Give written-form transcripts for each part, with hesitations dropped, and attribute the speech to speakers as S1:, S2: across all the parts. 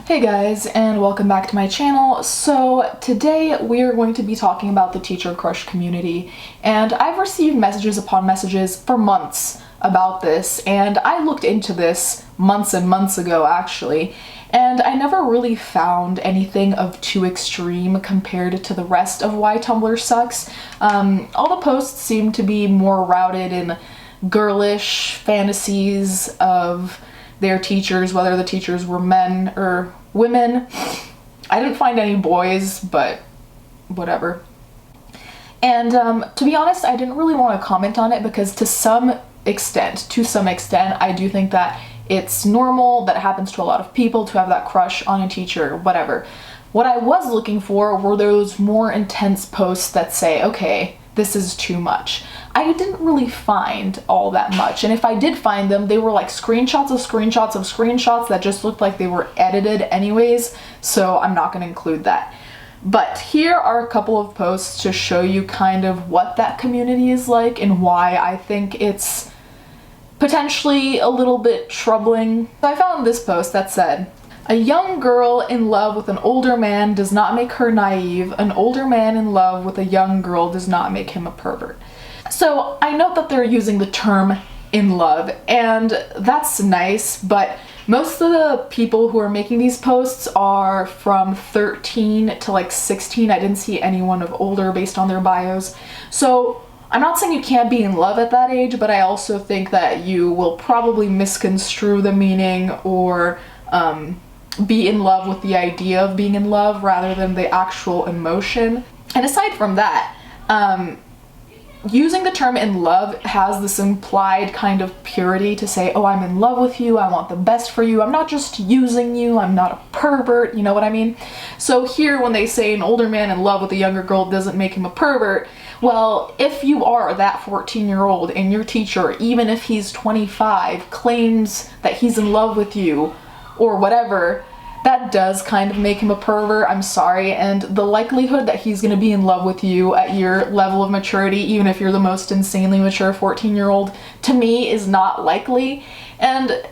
S1: Hey guys, and welcome back to my channel. So today we are going to be talking about the teacher crush community, and I've received messages upon messages for months about this, and I looked into this months and months ago actually, and I never really found anything of too extreme compared to the rest of why Tumblr sucks. All the posts seem to be more routed in girlish fantasies of their teachers, whether the teachers were men or women. I didn't find any boys, but whatever. And to be honest, I didn't really want to comment on it because to some extent, I do think that it's normal, that it happens to a lot of people to have that crush on a teacher, whatever. What I was looking for were those more intense posts that say, okay, this is too much. I didn't really find all that much, and if I did find them, they were like screenshots of screenshots of screenshots that just looked like they were edited anyways, so I'm not going to include that. But here are a couple of posts to show you kind of what that community is like and why I think it's potentially a little bit troubling. So I found this post that said, "A young girl in love with an older man does not make her naive. An older man in love with a young girl does not make him a pervert." So I note that they're using the term in love, and that's nice, but most of the people who are making these posts are from 13 to like 16. I didn't see anyone of older based on their bios. So I'm not saying you can't be in love at that age, but I also think that you will probably misconstrue the meaning or be in love with the idea of being in love rather than the actual emotion. And aside from that, using the term in love has this implied kind of purity to say, oh, I'm in love with you, I want the best for you, I'm not just using you, I'm not a pervert, you know what I mean? So here when they say an older man in love with a younger girl doesn't make him a pervert, well, if you are that 14-year-old and your teacher, even if he's 25, claims that he's in love with you or whatever, that does kind of make him a pervert, I'm sorry, and the likelihood that he's gonna be in love with you at your level of maturity, even if you're the most insanely mature 14-year-old, to me is not likely. And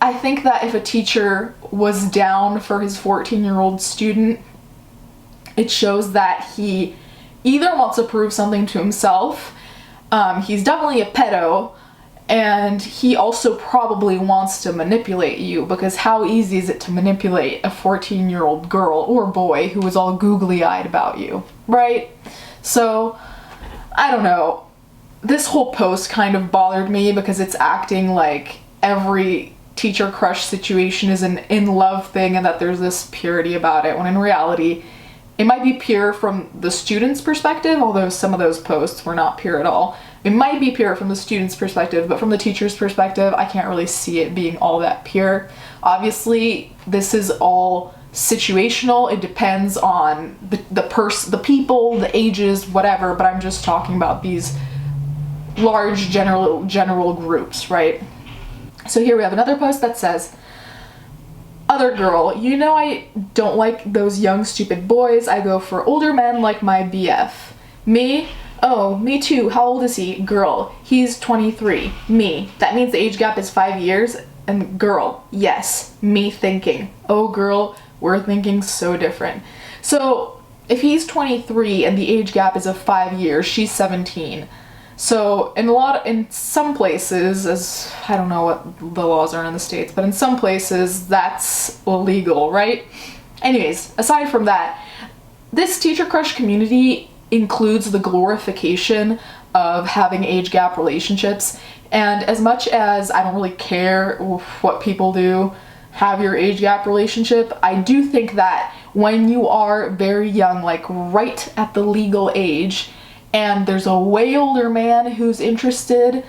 S1: I think that if a teacher was down for his 14-year-old student, it shows that he either wants to prove something to himself, he's definitely a pedo, and he also probably wants to manipulate you, because how easy is it to manipulate a 14-year-old girl or boy who is all googly-eyed about you, right? So, I don't know. This whole post kind of bothered me because it's acting like every teacher crush situation is an in-love thing and that there's this purity about it, when in reality, it might be pure from the student's perspective, although some of those posts were not pure at all. It might be pure from the student's perspective, but from the teacher's perspective, I can't really see it being all that pure. Obviously, this is all situational. It depends on the people, the ages, whatever, but I'm just talking about these large general groups, right? So here we have another post that says, "Other girl, you know I don't like those young stupid boys. I go for older men like my BF. Me? Oh, me too. How old is he? Girl, he's 23. Me. That means the age gap is 5 years. And girl, yes, me thinking. Oh girl, we're thinking so different." So if he's 23 and the age gap is of 5 years, she's 17. So in some places, as I don't know what the laws are in the States, but in some places that's illegal, right? Anyways, aside from that, this teacher crush community includes the glorification of having age gap relationships, and as much as I don't really care what people do, have your age gap relationship, I do think that when you are very young, like right at the legal age, and there's a way older man who's interested,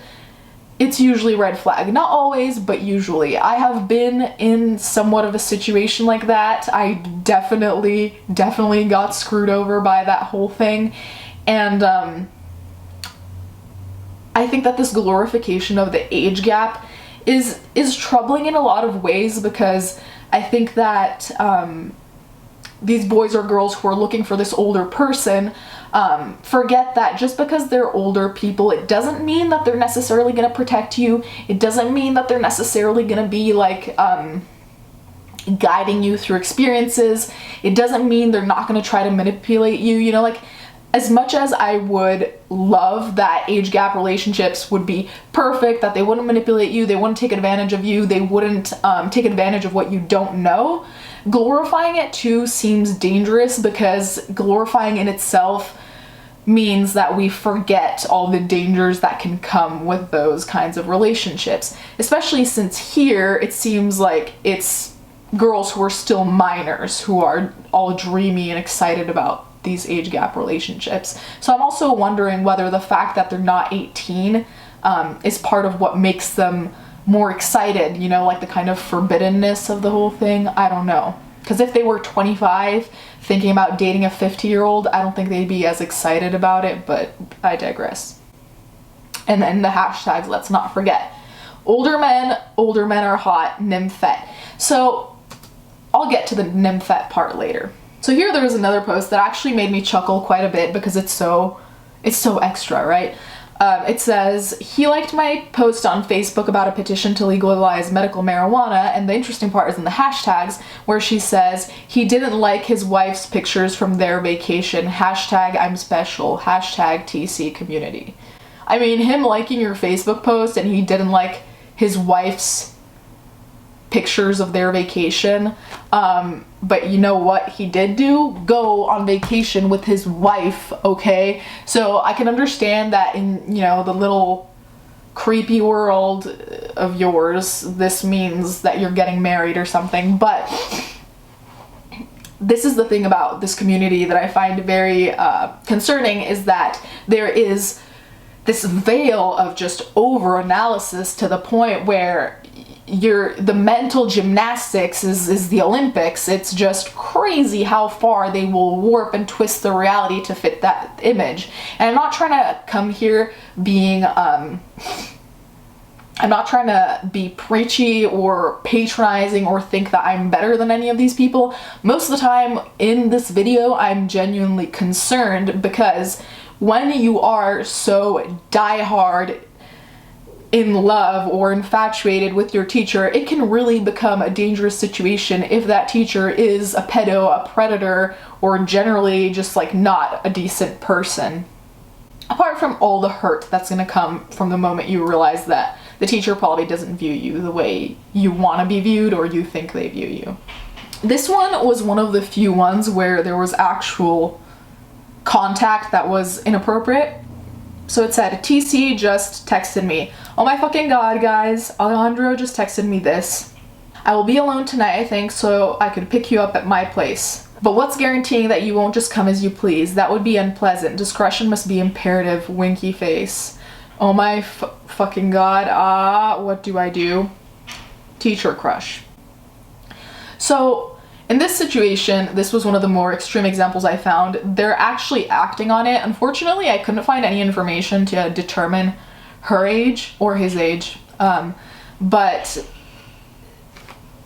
S1: it's usually red flag. Not always, but usually. I have been in somewhat of a situation like that. I definitely got screwed over by that whole thing. And I think that this glorification of the age gap is troubling in a lot of ways, because I think that these boys or girls who are looking for this older person forget that just because they're older people, it doesn't mean that they're necessarily going to protect you. It doesn't mean that they're necessarily going to be like guiding you through experiences. It doesn't mean they're not going to try to manipulate you, you know, like, as much as I would love that age gap relationships would be perfect, that they wouldn't manipulate you, they wouldn't take advantage of you, they wouldn't take advantage of what you don't know, glorifying it too seems dangerous, because glorifying in itself means that we forget all the dangers that can come with those kinds of relationships, especially since here it seems like it's girls who are still minors who are all dreamy and excited about these age gap relationships. So I'm also wondering whether the fact that they're not 18 is part of what makes them more excited, you know, like the kind of forbiddenness of the whole thing. I don't know. Because if they were 25 thinking about dating a 50-year-old, I don't think they'd be as excited about it, but I digress. And then the hashtags, let's not forget. Older men are hot, nymphette. So I'll get to the nymphette part later. So here there was another post that actually made me chuckle quite a bit because it's so extra, right? It says, he liked my post on Facebook about a petition to legalize medical marijuana, and the interesting part is in the hashtags where she says he didn't like his wife's pictures from their vacation, hashtag I'm special, hashtag TC community. I mean, him liking your Facebook post and he didn't like his wife's pictures of their vacation, but you know what he did do? Go on vacation with his wife, okay? So I can understand that in, you know, the little creepy world of yours, this means that you're getting married or something, but this is the thing about this community that I find very concerning, is that there is this veil of just over-analysis to the point where the mental gymnastics is the Olympics. It's just crazy how far they will warp and twist the reality to fit that image. And I'm not trying to come here being, I'm not trying to be preachy or patronizing or think that I'm better than any of these people. Most of the time in this video, I'm genuinely concerned, because when you are so diehard in love or infatuated with your teacher, it can really become a dangerous situation if that teacher is a pedo, a predator, or generally just like not a decent person. Apart from all the hurt that's going to come from the moment you realize that the teacher probably doesn't view you the way you want to be viewed or you think they view you. This one was one of the few ones where there was actual contact that was inappropriate. So it said, TC just texted me. Oh my fucking god, guys. Alejandro just texted me this. I will be alone tonight, I think, so I could pick you up at my place. But what's guaranteeing that you won't just come as you please? That would be unpleasant. Discretion must be imperative. Winky face. Oh my fucking god. What do I do? Teacher crush. So in this situation, this was one of the more extreme examples I found. They're actually acting on it. Unfortunately, I couldn't find any information to determine her age or his age. But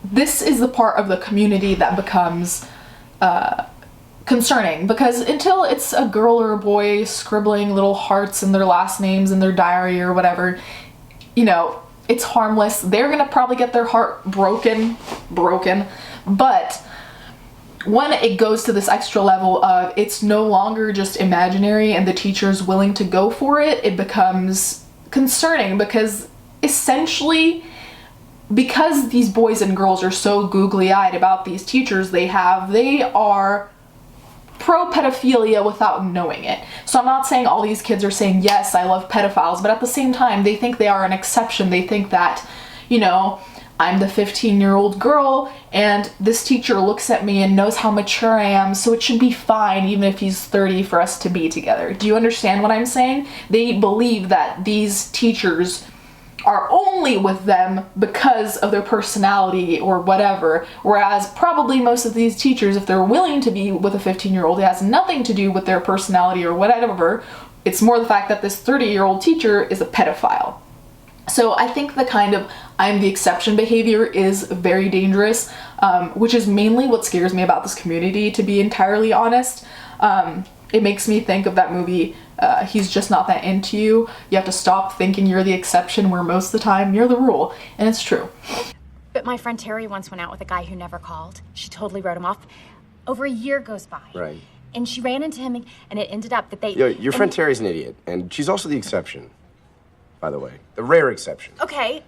S1: this is the part of the community that becomes concerning, because until it's a girl or a boy scribbling little hearts and their last names in their diary or whatever, you know, it's harmless. They're gonna probably get their heart broken, but when it goes to this extra level of it's no longer just imaginary and the teacher's willing to go for it, it becomes concerning, because essentially, because these boys and girls are so googly-eyed about these teachers they are pro-pedophilia without knowing it. So I'm not saying all these kids are saying, yes, I love pedophiles, but at the same time, they think they are an exception. They think that, you know, I'm the 15-year-old girl and this teacher looks at me and knows how mature I am, so it should be fine even if he's 30 for us to be together. Do you understand what I'm saying? They believe that these teachers are only with them because of their personality or whatever, whereas probably most of these teachers, if they're willing to be with a 15-year-old, it has nothing to do with their personality or whatever. It's more the fact that this 30-year-old teacher is a pedophile. So I think the kind of I'm the exception behavior is very dangerous, which is mainly what scares me about this community, to be entirely honest. It makes me think of that movie, He's Just Not That Into You. You have to stop thinking you're the exception where most of the time you're the rule, and it's true.
S2: but my friend Terry once went out with a guy who never called. She totally wrote him off. Over a year goes by.
S3: Right.
S2: And she ran into him, and it ended up that they...
S3: Yo, your friend Terry's an idiot, and she's also the exception, by the way. The rare exception.
S2: Okay.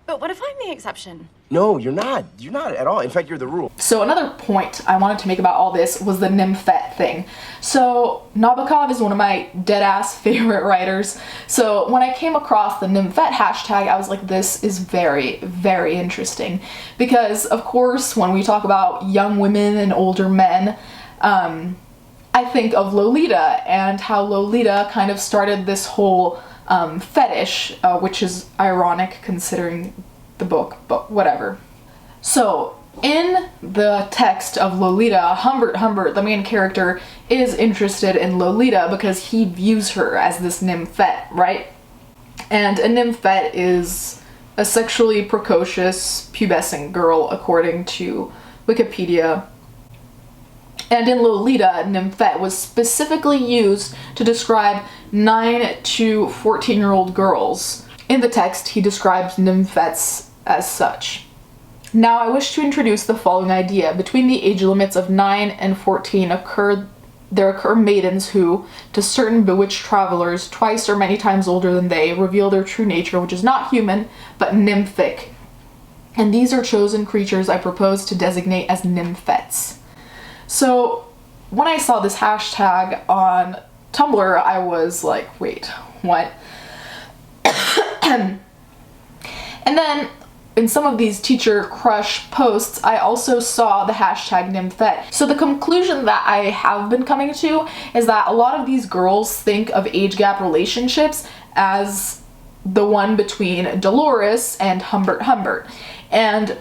S2: But what if I'm the exception?
S3: No, you're not. You're not at all. In fact, you're the rule.
S1: So another point I wanted to make about all this was the nymphet thing. So Nabokov is one of my dead-ass favorite writers. So when I came across the nymphet hashtag, I was like, this is very, very interesting. Because, of course, when we talk about young women and older men, I think of Lolita and how Lolita kind of started this whole fetish, which is ironic considering the book, but whatever. So, in the text of Lolita, Humbert, the main character, is interested in Lolita because he views her as this nymphet, right? And a nymphet is a sexually precocious, pubescent girl, according to Wikipedia. And in Lolita, nymphet was specifically used to describe 9 to 14-year-old girls. In the text, he describes nymphets as such. Now, I wish to introduce the following idea. Between the age limits of 9 and 14 there occur maidens who, to certain bewitched travelers, twice or many times older than they, reveal their true nature, which is not human, but nymphic. And these are chosen creatures I propose to designate as nymphets. So, when I saw this hashtag on Tumblr, I was like, wait, what? And then, in some of these teacher crush posts, I also saw the hashtag nymphet. So the conclusion that I have been coming to is that a lot of these girls think of age gap relationships as the one between Dolores and Humbert. And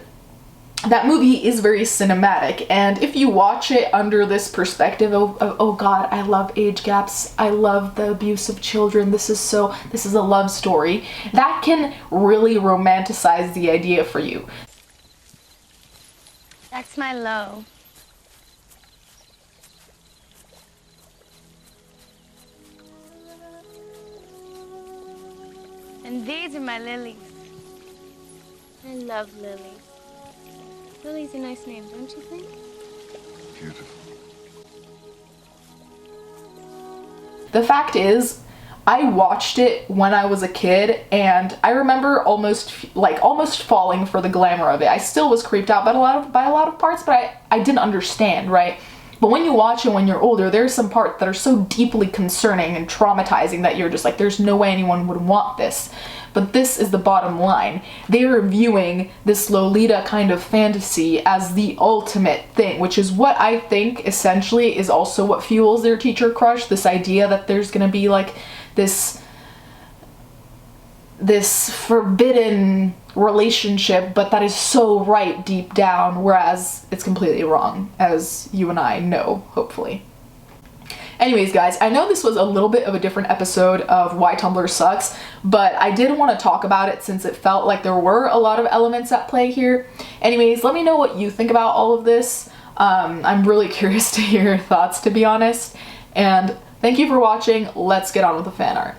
S1: that movie is very cinematic, and if you watch it under this perspective of oh god, I love age gaps, I love the abuse of children, this is a love story, that can really romanticize the idea for you.
S4: That's my low. And these are my lilies. I love lilies. Lily's a nice name, don't you think?
S5: Beautiful.
S1: The fact is, I watched it when I was a kid, and I remember almost falling for the glamour of it. I still was creeped out by a lot of parts, but I didn't understand, right? But when you watch it when you're older, there's some parts that are so deeply concerning and traumatizing that you're just like, there's no way anyone would want this. But this is the bottom line. They are viewing this Lolita kind of fantasy as the ultimate thing, which is what I think essentially is also what fuels their teacher crush, this idea that there's gonna be like this forbidden relationship, but that is so right deep down, whereas it's completely wrong, as you and I know, hopefully. Anyways, guys, I know this was a little bit of a different episode of Why Tumblr Sucks, but I did want to talk about it since it felt like there were a lot of elements at play here. Anyways, let me know what you think about all of this. I'm really curious to hear your thoughts, to be honest. And thank you for watching. Let's get on with the fan art.